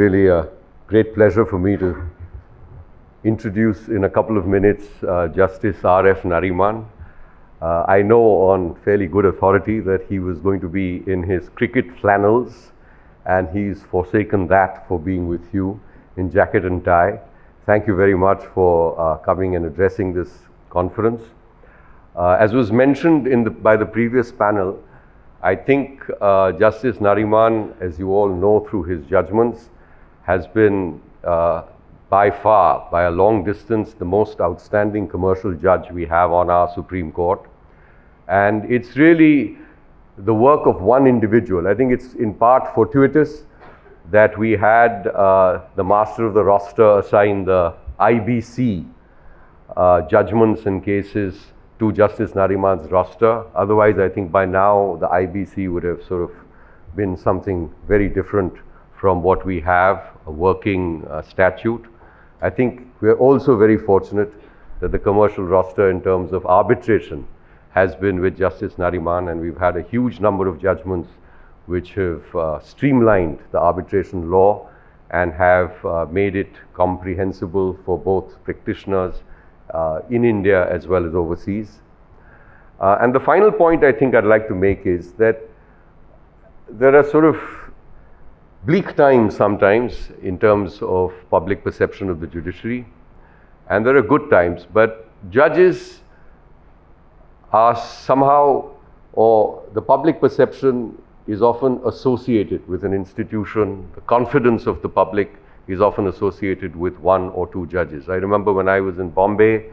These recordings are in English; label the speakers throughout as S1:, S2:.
S1: really a great pleasure for me to introduce in a couple of minutes Justice R.F. Nariman. I know on fairly good authority that he was going to be in his cricket flannels, and he's forsaken that for being with you in jacket and tie. Thank you very much for coming and addressing this conference. As was mentioned by the previous panel, I think Justice Nariman, as you all know through his judgments, has been by far, by a long distance, the most outstanding commercial judge we have on our Supreme Court. And it's really the work of one individual. I think it's in part fortuitous that we had the master of the roster assign the IBC judgments and cases to Justice Nariman's roster. Otherwise, I think by now the IBC would have sort of been something very different from what we have, a working statute. I think we're also very fortunate that the commercial roster in terms of arbitration has been with Justice Nariman, and we've had a huge number of judgments which have streamlined the arbitration law and have made it comprehensible for both practitioners in India as well as overseas. And the final point I think I'd like to make is that there are sort of bleak times sometimes in terms of public perception of the judiciary, and there are good times, but judges are somehow, or the public perception is often associated with an institution. The confidence of the public is often associated with one or two judges. I remember when I was in Bombay,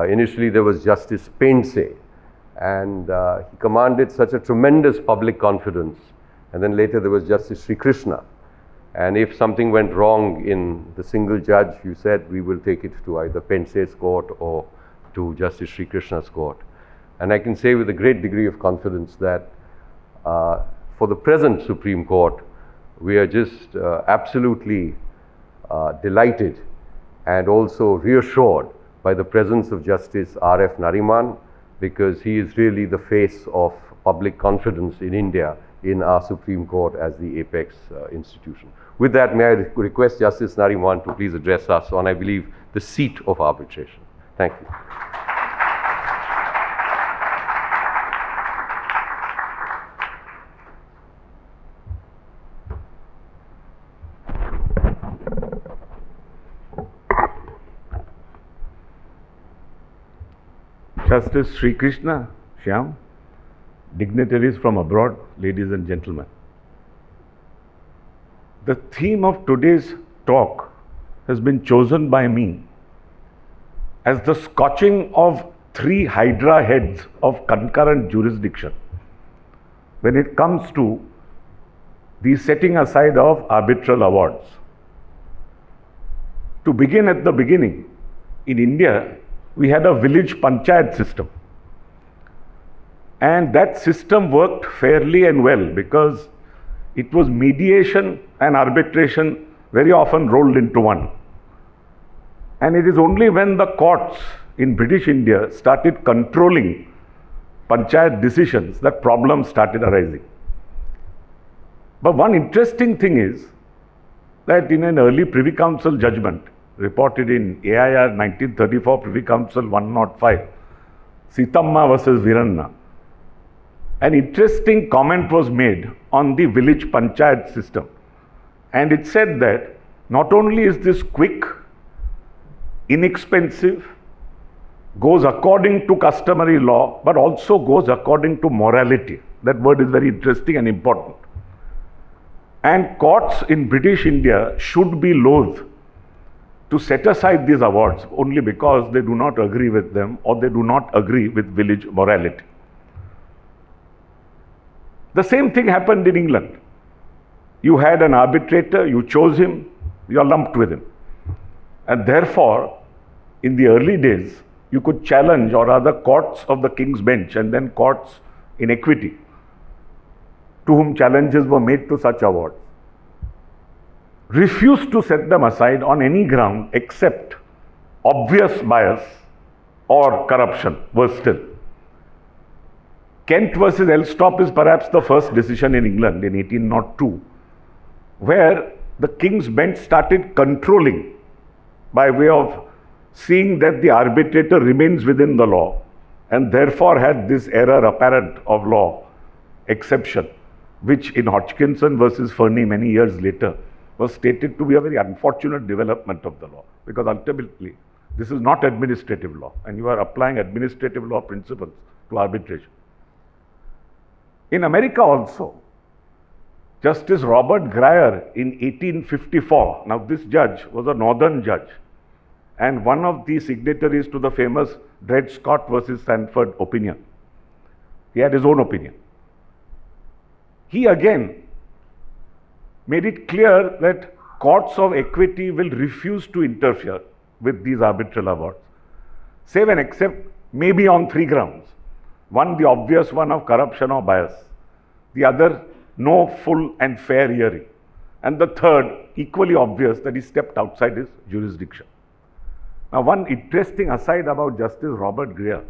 S1: initially there was Justice Pendse, and he commanded such a tremendous public confidence. And then later there was Justice Sri Krishna. And if something went wrong in the single judge, you said, we will take it to either Pendse's court or to Justice Sri Krishna's court. And I can say with a great degree of confidence that for the present Supreme Court, we are just absolutely delighted and also reassured by the presence of Justice R.F. Nariman, because he is really the face of public confidence in India in our Supreme Court as the apex institution. With that, may I request Justice Nariman to please address us on, I believe, the seat of arbitration. Thank you.
S2: Justice Sri Krishna, Shyam, dignitaries from abroad, ladies and gentlemen. The theme of today's talk has been chosen by me as the scorching of three hydra heads of concurrent jurisdiction when it comes to the setting aside of arbitral awards. To begin at the beginning, in India, we had a village panchayat system. And that system worked fairly and well because it was mediation and arbitration very often rolled into one. And it is only when the courts in British India started controlling panchayat decisions that problems started arising. But one interesting thing is that in an early Privy Council judgment reported in AIR 1934 Privy Council 105, Sitamma versus Viranna, an interesting comment was made on the village panchayat system. And it said that not only is this quick, inexpensive, goes according to customary law, but also goes according to morality. That word is very interesting and important. And courts in British India should be loath to set aside these awards only because they do not agree with them or they do not agree with village morality. The same thing happened in England. You had an arbitrator, you chose him, you are lumped with him. And therefore, in the early days, you could challenge, or rather courts of the King's Bench and then courts in equity, to whom challenges were made to such awards, refused to set them aside on any ground except obvious bias or corruption worse still. Kent versus Elstop is perhaps the first decision in England in 1802, where the King's Bench started controlling by way of seeing that the arbitrator remains within the law and therefore had this error apparent of law exception, which in Hodgkinson versus Fernie many years later was stated to be a very unfortunate development of the law, because ultimately this is not administrative law and you are applying administrative law principles to arbitration. In America also, Justice Robert Grier in 1854, now this judge was a northern judge and one of the signatories to the famous Dred Scott versus Sanford opinion. He had his own opinion. He again made it clear that courts of equity will refuse to interfere with these arbitral awards, save and except maybe on 3 grounds. One, the obvious one of corruption or bias. The other, no full and fair hearing. And the third, equally obvious, that he stepped outside his jurisdiction. Now, one interesting aside about Justice Robert Grier.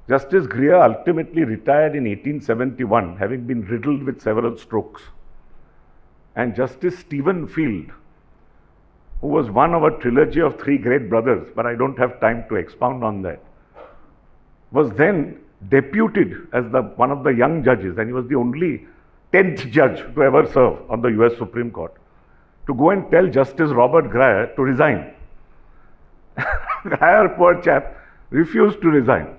S2: Justice Grier ultimately retired in 1871, having been riddled with several strokes. And Justice Stephen Field, who was one of a trilogy of 3 great brothers, but I don't have time to expound on that, was then deputed as one of the young judges, and he was the only 10th judge to ever serve on the US Supreme Court, to go and tell Justice Robert Grier to resign. Grier, poor chap, refused to resign.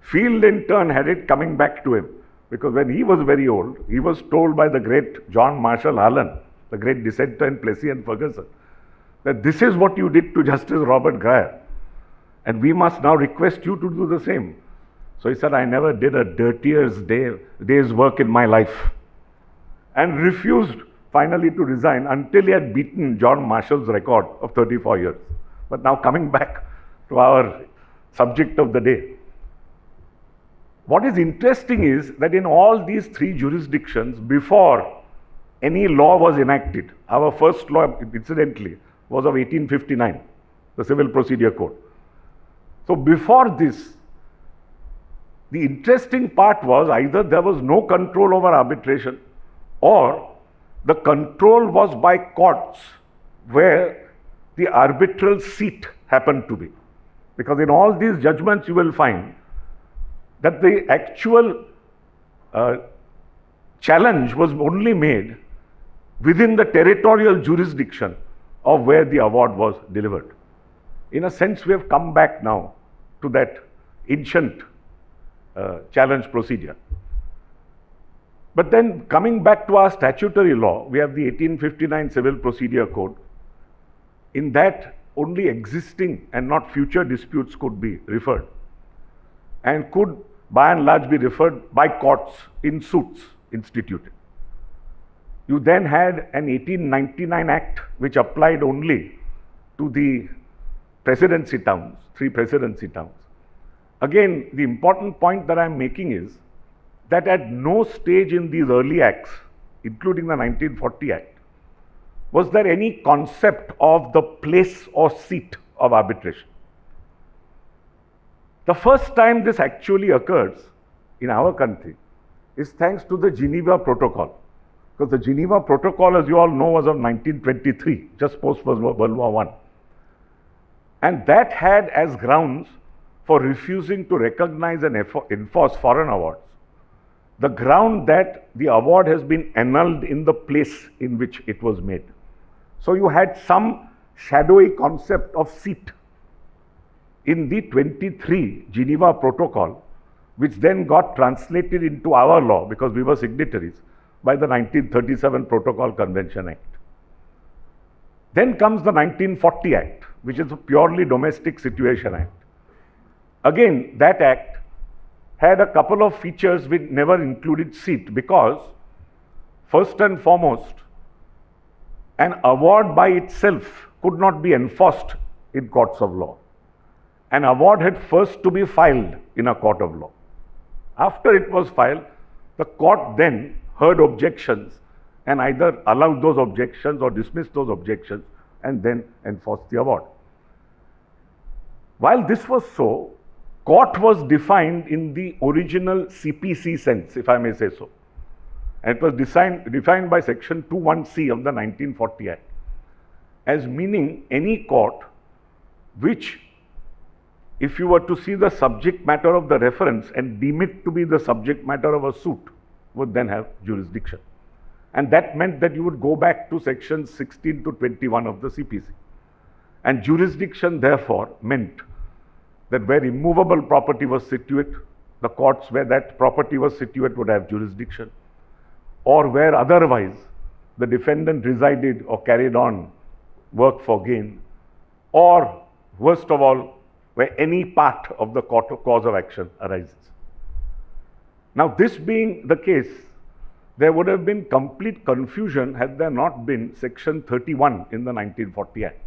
S2: Field in turn had it coming back to him, because when he was very old, he was told by the great John Marshall Allen, the great dissenter in Plessy and Ferguson, that this is what you did to Justice Robert Grier, and we must now request you to do the same. So he said, I never did a dirtier day's work in my life, and refused finally to resign until he had beaten John Marshall's record of 34 years. But now coming back to our subject of the day. What is interesting is that in all these 3 jurisdictions, before any law was enacted, our first law, incidentally, was of 1859, the Civil Procedure Code. So before this, the interesting part was either there was no control over arbitration, or the control was by courts where the arbitral seat happened to be. Because in all these judgments you will find that the actual challenge was only made within the territorial jurisdiction of where the award was delivered. In a sense, we have come back now to that ancient challenge procedure. But then coming back to our statutory law, we have the 1859 Civil Procedure Code. In that, only existing and not future disputes could be referred, and could by and large be referred by courts in suits instituted. You then had an 1899 Act which applied only to the presidency towns, 3 presidency towns. Again, the important point that I am making is that at no stage in these early acts, including the 1940 Act, was there any concept of the place or seat of arbitration. The first time this actually occurs in our country is thanks to the Geneva Protocol. Because the Geneva Protocol, as you all know, was of 1923, just post World War I. And that had as grounds for refusing to recognize and enforce foreign awards the ground that the award has been annulled in the place in which it was made. So you had some shadowy concept of seat in the 23 Geneva Protocol, which then got translated into our law because we were signatories by the 1937 Protocol Convention Act. Then comes the 1940 Act, which is a purely domestic situation act. Again, that act had a couple of features which never included seat, because first and foremost, an award by itself could not be enforced in courts of law. An award had first to be filed in a court of law. After it was filed, the court then heard objections and either allowed those objections or dismissed those objections and then enforced the award. While this was so, court was defined in the original CPC sense, if I may say so. And it was defined by Section 21C of the 1940 Act as meaning any court which, if you were to see the subject matter of the reference and deem it to be the subject matter of a suit, would then have jurisdiction. And that meant that you would go back to sections 16 to 21 of the CPC. And jurisdiction, therefore, meant that where immovable property was situate, the courts where that property was situate would have jurisdiction, or where otherwise the defendant resided or carried on work for gain, or worst of all, where any part of the cause of action arises. Now, this being the case, there would have been complete confusion had there not been Section 31 in the 1940 Act.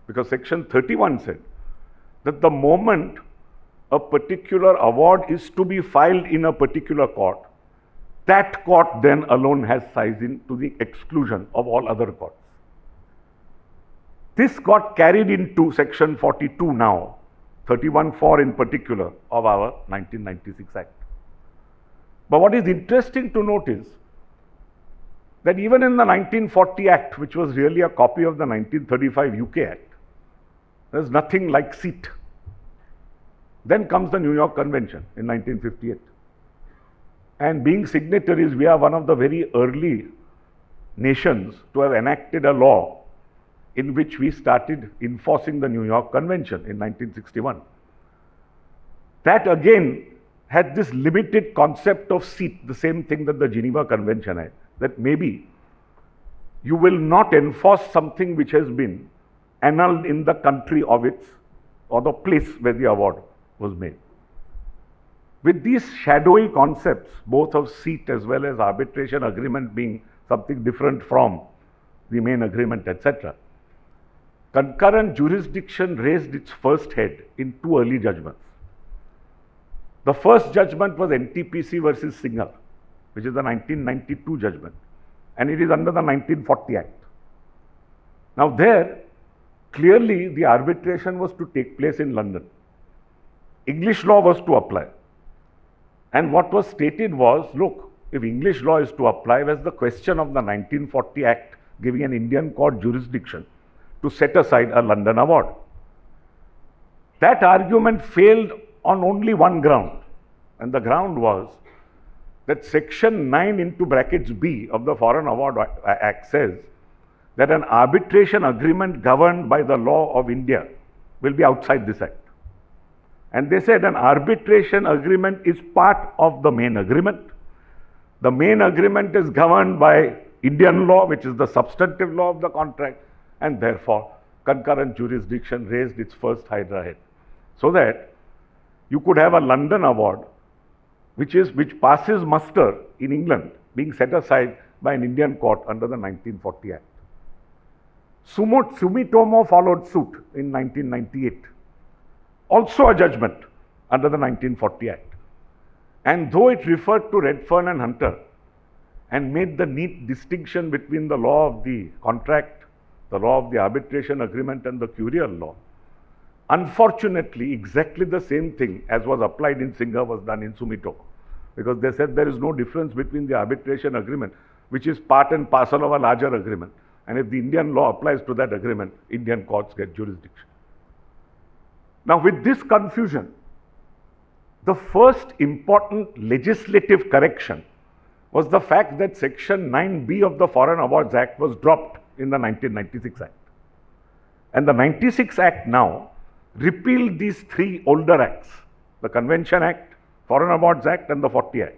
S2: Because Section 31 said that the moment a particular award is to be filed in a particular court, that court then alone has size in to the exclusion of all other courts. This got carried into Section 42 now, 31(4) in particular of our 1996 Act. But what is interesting to note is that even in the 1940 Act, which was really a copy of the 1935 UK Act, there's nothing like seat. Then comes the New York Convention in 1958. And being signatories, we are one of the very early nations to have enacted a law in which we started enforcing the New York Convention in 1961. That again had this limited concept of seat, the same thing that the Geneva Convention had, that maybe you will not enforce something which has been annulled in the country of its, or the place where the award was made. With these shadowy concepts, both of seat as well as arbitration agreement being something different from the main agreement, etc., concurrent jurisdiction raised its first head in two early judgments. The first judgment was NTPC versus Singhal, which is the 1992 judgment, and it is under the 1940 Act. Now there, clearly the arbitration was to take place in London. English law was to apply. And what was stated was, look, if English law is to apply, where's the question of the 1940 Act giving an Indian court jurisdiction to set aside a London award? That argument failed on only one ground, and the ground was that Section 9 into brackets B of the Foreign Award Act says that an arbitration agreement governed by the law of India will be outside this Act. And they said an arbitration agreement is part of the main agreement. The main agreement is governed by Indian law, which is the substantive law of the contract, and therefore concurrent jurisdiction raised its first hydra head. So that you could have a London award which passes muster in England being set aside by an Indian court under the 1940 Act. Sumitomo followed suit in 1998. Also a judgment under the 1940 Act. And though it referred to Redfern and Hunter and made the neat distinction between the law of the contract, the law of the arbitration agreement, and the Curial law, unfortunately, exactly the same thing as was applied in Singha was done in Sumitomo, because they said there is no difference between the arbitration agreement, which is part and parcel of a larger agreement, and if the Indian law applies to that agreement, Indian courts get jurisdiction. Now, with this confusion, the first important legislative correction was the fact that Section 9B of the Foreign Awards Act was dropped in the 1996 Act. And the 96 Act now repealed these three older acts, the Convention Act, Foreign Awards Act, and the 40 Act.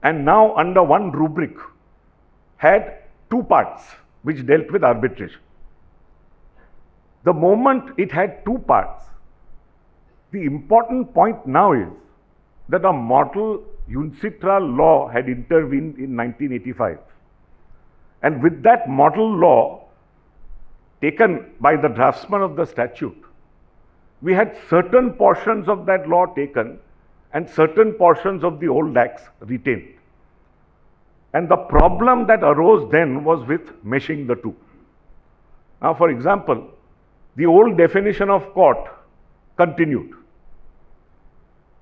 S2: And now under one rubric had two parts which dealt with arbitration. The moment it had two parts, the important point now is that a model UNCITRAL law had intervened in 1985. And with that model law taken by the draftsman of the statute, we had certain portions of that law taken and certain portions of the old acts retained. And the problem that arose then was with meshing the two. Now, for example, the old definition of court continued,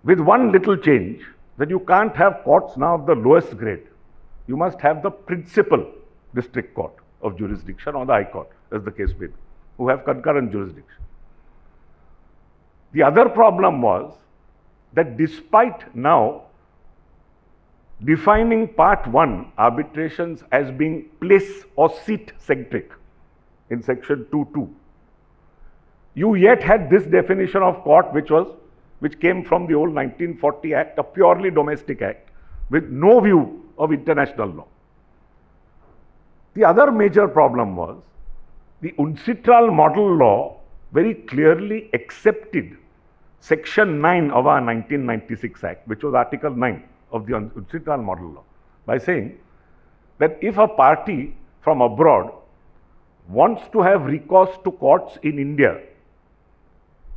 S2: with one little change, that you can't have courts now of the lowest grade. you must have the principal district court of jurisdiction or the High Court, as the case may be, who have concurrent jurisdiction. The other problem was that despite now defining Part 1 arbitrations as being place or seat centric in section 2.2, you yet had this definition of court which came from the old 1940 Act, a purely domestic act with no view of international law. The other major problem was the UNCITRAL model law very clearly accepted section 9 of our 1996 Act, which was Article 9 of the UNCITRAL model law, by saying that if a party from abroad wants to have recourse to courts in India,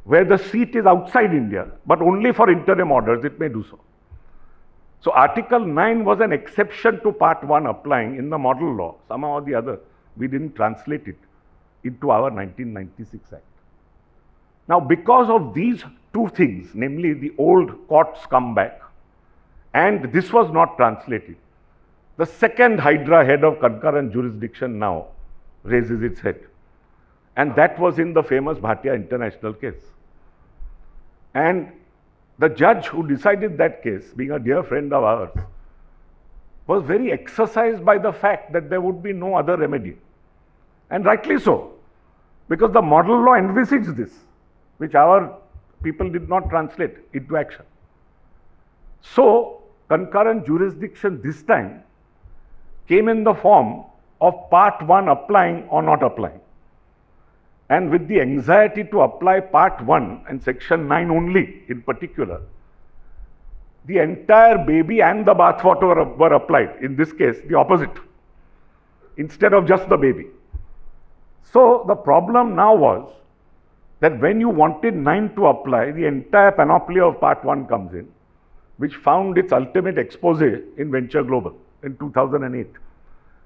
S2: where the seat is outside India, but only for interim orders, it may do so. So Article 9 was an exception to Part 1 applying in the model law. Somehow or the other, we didn't translate it into our 1996 Act. Now, because of these two things, namely the old courts come back, and this was not translated, the second Hydra head of concurrent jurisdiction now raises its head. And that was in the famous Bhatia International case. And the judge who decided that case, being a dear friend of ours, was very exercised by the fact that there would be no other remedy. And rightly so, because the model law envisaged this, which our people did not translate into action. So, concurrent jurisdiction this time came in the form of Part 1 applying or not applying. And with the anxiety to apply Part 1 and Section 9 only in particular, the entire baby and the bathwater were applied. In this case, the opposite, instead of just the baby. So the problem now was that when you wanted 9 to apply, the entire panoply of Part 1 comes in, which found its ultimate expose in Venture Global in 2008,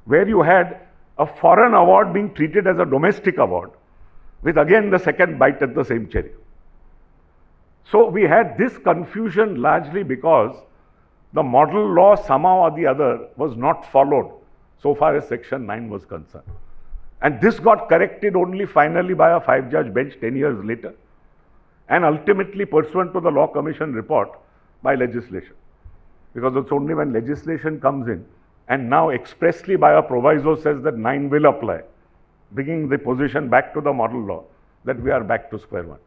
S2: where you had a foreign award being treated as a domestic award, with again the second bite at the same cherry. So we had this confusion largely because the model law somehow or the other was not followed so far as Section 9 was concerned. And this got corrected only finally by a 5-judge bench 10 years later, and ultimately pursuant to the Law Commission report by legislation. Because it's only when legislation comes in and now expressly by a proviso says that 9 will apply, bringing the position back to the model law, that we are back to square one.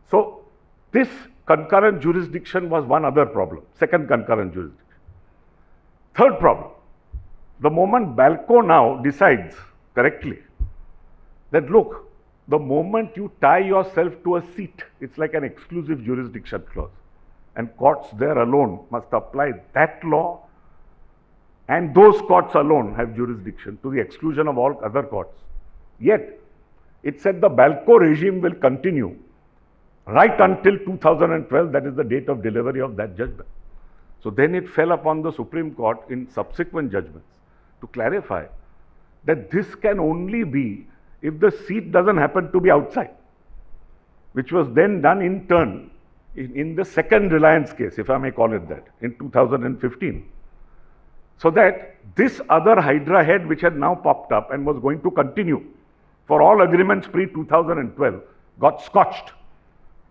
S2: So this concurrent jurisdiction was one other problem, second concurrent jurisdiction. Third problem, the moment BALCO now decides correctly that look, the moment you tie yourself to a seat, it's like an exclusive jurisdiction clause, and courts there alone must apply that law, and those courts alone have jurisdiction to the exclusion of all other courts. Yet, it said the BALCO regime will continue right until 2012, that is the date of delivery of that judgment. So then it fell upon the Supreme Court in subsequent judgments to clarify that this can only be if the seat doesn't happen to be outside, which was then done in turn in the second Reliance case, if I may call it that, in 2015. So that this other Hydra head which had now popped up and was going to continue for all agreements pre-2012 got scotched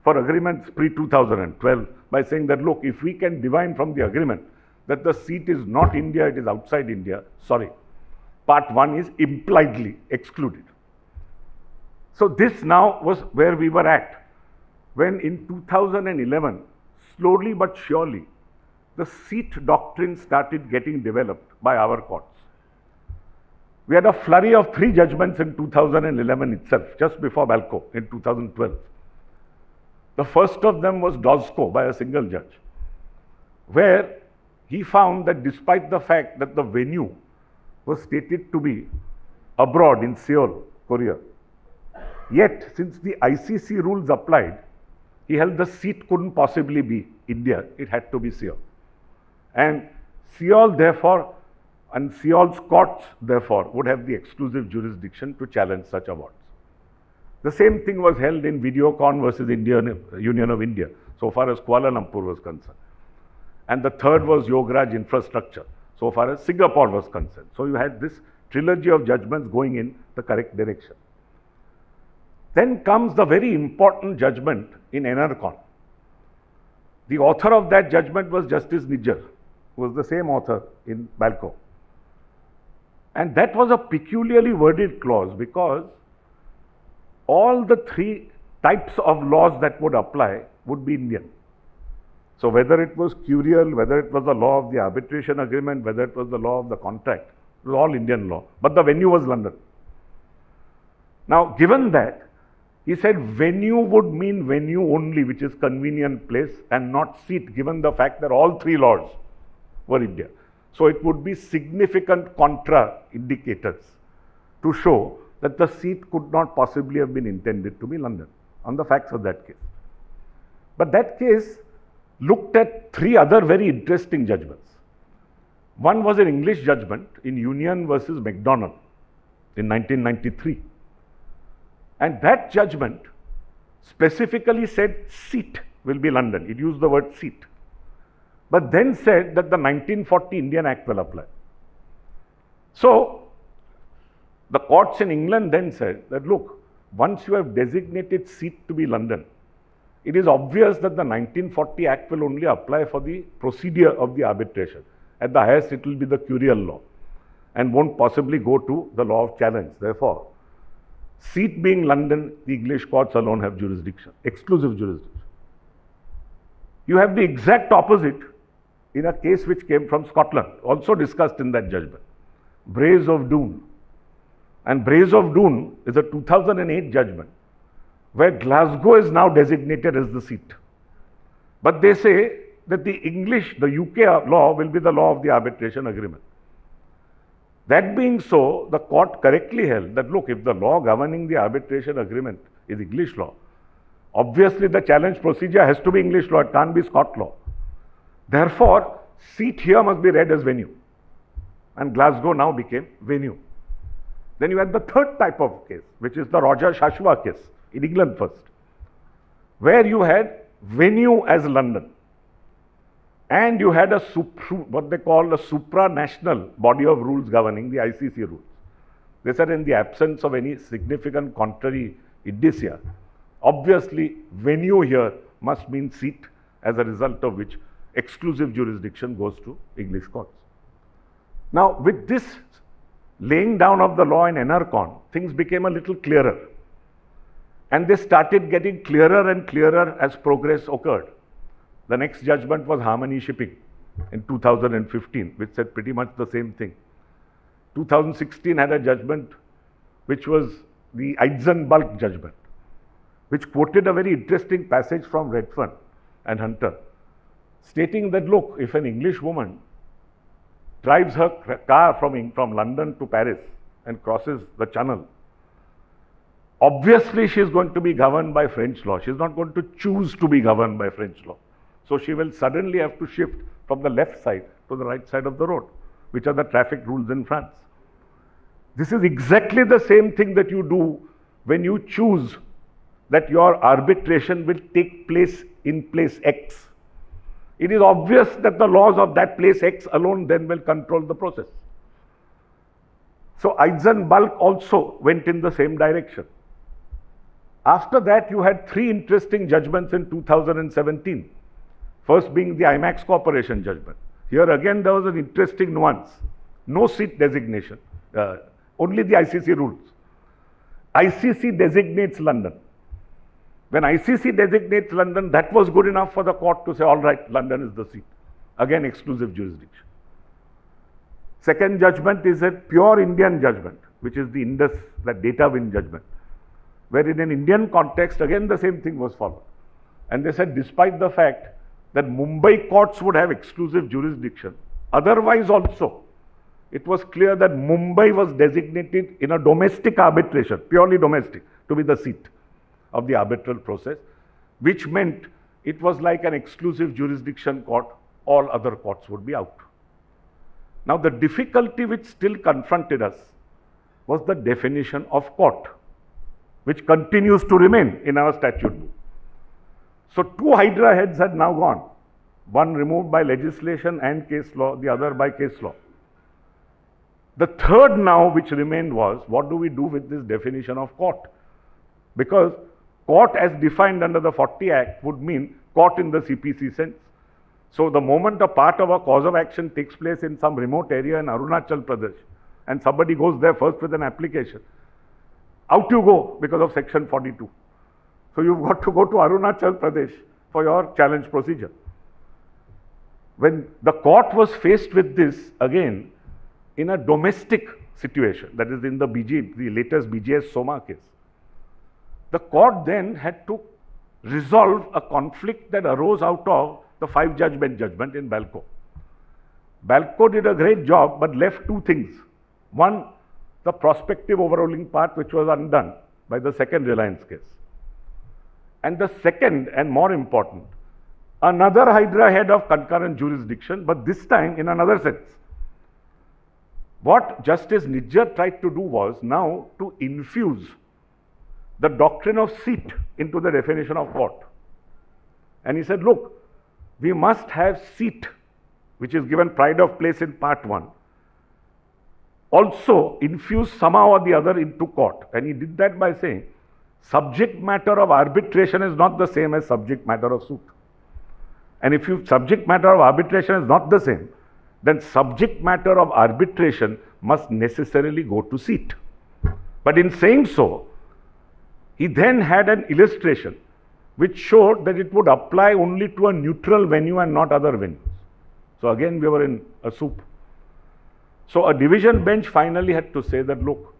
S2: for agreements pre-2012 by saying that look, if we can divine from the agreement that the seat is not India, it is outside India, sorry, Part 1 is impliedly excluded. So this now was where we were at, when in 2011, slowly but surely, the seat doctrine started getting developed by our courts. We had a flurry of 3 judgments in 2011 itself, just before BALCO in 2012. The first of them was DOSCO by a single judge, where he found that despite the fact that the venue was stated to be abroad in Seoul, Korea, yet since the ICC rules applied, he held the seat couldn't possibly be India, it had to be Seoul. And Seoul therefore, and Seoul's courts therefore would have the exclusive jurisdiction to challenge such awards. The same thing was held in Videocon versus Indian Union of India, so far as Kuala Lumpur was concerned. And the third was Yograj Infrastructure, so far as Singapore was concerned. So you had this trilogy of judgments going in the correct direction. Then comes the very important judgment in Enercon. The author of that judgment was Justice Nijjar, who was the same author in Balco. And that was a peculiarly worded clause because all the three types of laws that would apply would be Indian. So whether it was Curial, whether it was the law of the arbitration agreement, whether it was the law of the contract, it was all Indian law. But the venue was London. Now, given that, he said venue would mean venue only, which is convenient place, and not seat, given the fact that all three laws were India. So it would be significant contra indicators to show that the seat could not possibly have been intended to be London on the facts of that case. But that case looked at three other very interesting judgments. One was an English judgment in Union versus McDonnell in 1993. And that judgment specifically said seat will be London. It used the word seat. But then said that the 1940 Indian Act will apply. So the courts in England then said that, look, once you have designated seat to be London, it is obvious that the 1940 Act will only apply for the procedure of the arbitration. At the highest, it will be the Curial law and won't possibly go to the law of challenge. Therefore, seat being London, the English courts alone have jurisdiction, exclusive jurisdiction. You have the exact opposite in a case which came from Scotland, also discussed in that judgment, Braes of Doon. And Braes of Doon is a 2008 judgment where Glasgow is now designated as the seat. But they say that the UK law will be the law of the arbitration agreement. That being so, the court correctly held that, look, if the law governing the arbitration agreement is English law, obviously the challenge procedure has to be English law, it can't be Scot law. Therefore, seat here must be read as venue. And Glasgow now became venue. Then you had the third type of case, which is the Roger Shashwa case in England first, where you had venue as London. And you had what they call a supranational body of rules governing the ICC rules. They said in the absence of any significant contrary indicia, obviously venue here must mean seat, as a result of which exclusive jurisdiction goes to English courts. Now, with this laying down of the law in Enercon, things became a little clearer. And they started getting clearer and clearer as progress occurred. The next judgment was Harmony Shipping in 2015, which said pretty much the same thing. 2016 had a judgment which was the Eisenbulk judgment, which quoted a very interesting passage from Redfern and Hunter, stating that, look, if an English woman drives her car from London to Paris and crosses the channel, obviously she is going to be governed by French law. She is not going to choose to be governed by French law. So she will suddenly have to shift from the left side to the right side of the road, which are the traffic rules in France. This is exactly the same thing that you do when you choose that your arbitration will take place in place X. It is obvious that the laws of that place X alone then will control the process. So Eisenbulk also went in the same direction. After that, you had three interesting judgments in 2017. First being the IMAX Corporation judgment. Here again there was an interesting nuance. No seat designation, only the ICC rules. ICC designates London. When ICC designates London, that was good enough for the court to say, all right, London is the seat. Again, exclusive jurisdiction. Second judgment is a pure Indian judgment, which is the Indus, that Datawin judgment, where in an Indian context, again the same thing was followed. And they said, despite the fact that Mumbai courts would have exclusive jurisdiction, otherwise also, it was clear that Mumbai was designated in a domestic arbitration, purely domestic, to be the seat of the arbitral process, which meant it was like an exclusive jurisdiction court, all other courts would be out. Now, the difficulty which still confronted us was the definition of court, which continues to remain in our statute book. So, two Hydra heads had now gone, one removed by legislation and case law, the other by case law. The third now which remained was, what do we do with this definition of court? Because court as defined under the 40 Act would mean court in the CPC sense. So the moment a part of a cause of action takes place in some remote area in Arunachal Pradesh and somebody goes there first with an application, out you go because of section 42. So you've got to go to Arunachal Pradesh for your challenge procedure. When the court was faced with this again in a domestic situation, that is in the latest BJS Soma case, the court then had to resolve a conflict that arose out of the 5-judge bench judgment in Balco. Balco did a great job but left two things. One, the prospective overruling part which was undone by the second Reliance case. And the second and more important, another hydra head of concurrent jurisdiction, but this time in another sense. What Justice Nijjar tried to do was now to infuse the doctrine of seat into the definition of court. And he said, look, we must have seat, which is given pride of place in part 1, also infuse somehow or the other into court. And he did that by saying, subject matter of arbitration is not the same as subject matter of suit. And if subject matter of arbitration is not the same, then subject matter of arbitration must necessarily go to seat. But in saying so, he then had an illustration which showed that it would apply only to a neutral venue and not other venues. So again, we were in a soup. So a division bench finally had to say that, look,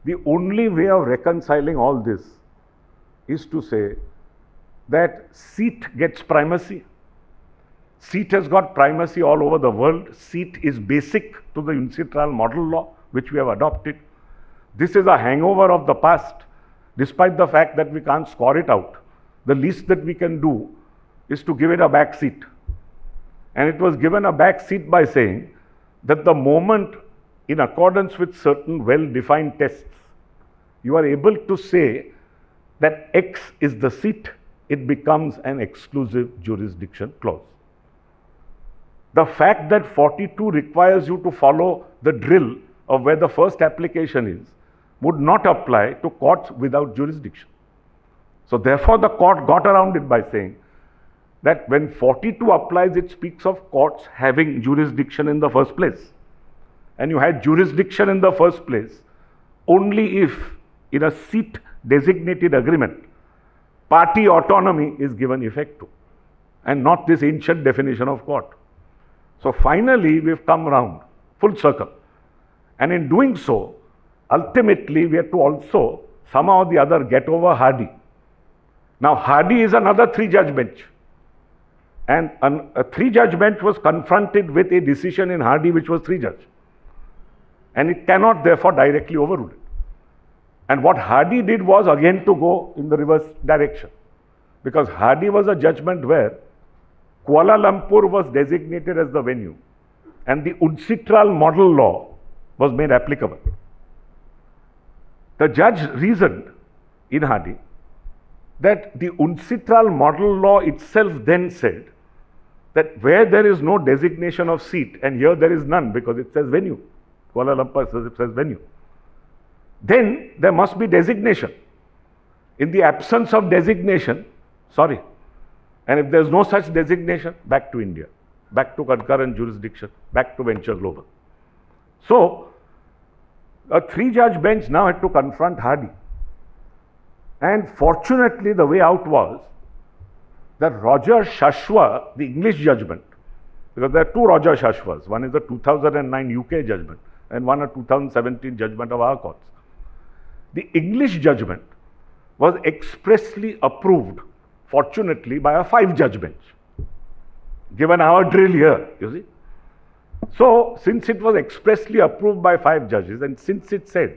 S2: the only way of reconciling all this is to say that seat gets primacy. Seat has got primacy all over the world. Seat is basic to the UNCITRAL model law, which we have adopted. This is a hangover of the past, despite the fact that we can't score it out. The least that we can do is to give it a back seat. And it was given a back seat by saying that the moment, in accordance with certain well-defined tests, you are able to say that X is the seat, it becomes an exclusive jurisdiction clause. The fact that 42 requires you to follow the drill of where the first application is would not apply to courts without jurisdiction. So therefore, the court got around it by saying that when 42 applies, it speaks of courts having jurisdiction in the first place. And you had jurisdiction in the first place only if, in a seat designated agreement, party autonomy is given effect to, and not this ancient definition of court. So finally, we've come around, full circle. And in doing so, ultimately, we have to also somehow or the other get over Hardy. Now, Hardy is another 3-judge bench. And a 3-judge bench was confronted with a decision in Hardy which was 3-judge. And it cannot therefore directly overrule it. And what Hardy did was again to go in the reverse direction. Because Hardy was a judgment where Kuala Lumpur was designated as the venue and the UNCITRAL model law was made applicable. The judge reasoned in Hardy that the UNCITRAL model law itself then said that where there is no designation of seat, and here there is none because it says venue, Kuala Lumpur says venue, then there must be designation. In the absence of designation, sorry, and if there is no such designation, back to India, back to concurrent jurisdiction, back to Venture Global. So, a 3-judge bench now had to confront Hardy. And fortunately, the way out was that Roger Shashwa, the English judgment, because there are 2 Roger Shashwas, one is the 2009 UK judgment and one a 2017 judgment of our courts. The English judgment was expressly approved, fortunately, by a 5-judge bench, given our drill here, you see. So, since it was expressly approved by 5 judges, and since it said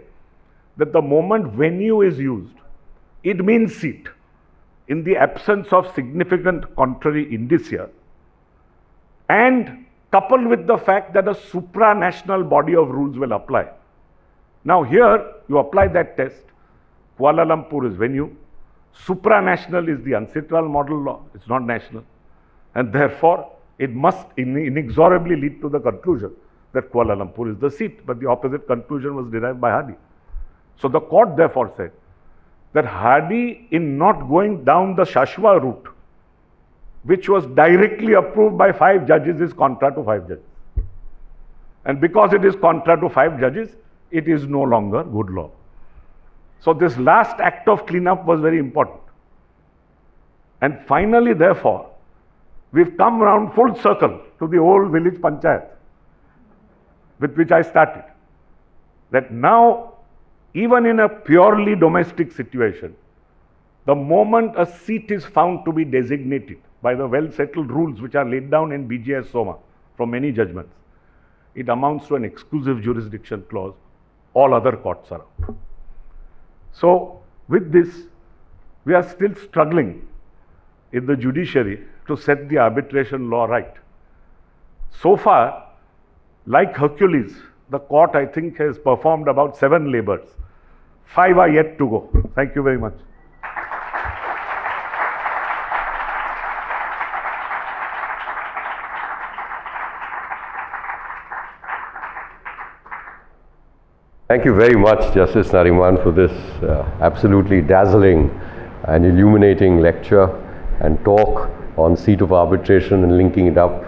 S2: that the moment venue is used, it means seat, in the absence of significant contrary indicia, and coupled with the fact that a supranational body of rules will apply. Now here, you apply that test, Kuala Lumpur is venue, supranational is the UNCITRAL model law, it's not national, and therefore, it must inexorably lead to the conclusion that Kuala Lumpur is the seat, but the opposite conclusion was derived by Hadi. So the court therefore said that Hadi, in not going down the Shashwa route, which was directly approved by 5 judges, is contra to 5 judges. And because it is contra to 5 judges, it is no longer good law. So this last act of cleanup was very important. And finally, therefore, we've come round full circle to the old village panchayat with which I started. That now, even in a purely domestic situation, the moment a seat is found to be designated by the well-settled rules which are laid down in BGS Soma from many judgments, it amounts to an exclusive jurisdiction clause. All other courts are out. So, with this, we are still struggling in the judiciary to set the arbitration law right. So far, like Hercules, the court, I think, has performed about 7 labors. 5 are yet to go. Thank you very much.
S1: Thank you very much, Justice Nariman, for this absolutely dazzling and illuminating lecture and talk on seat of arbitration and linking it up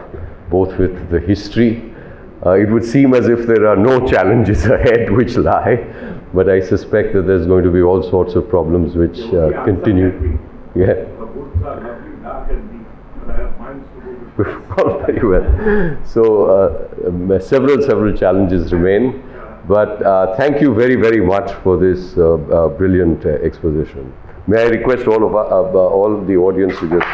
S1: both with the history. It would seem as if there are no challenges ahead which lie, but I suspect that there's going to be all sorts of problems which continue. Yeah. Very well. So several challenges remain. But thank you very, very much for this brilliant exposition. May I request all of the audience to just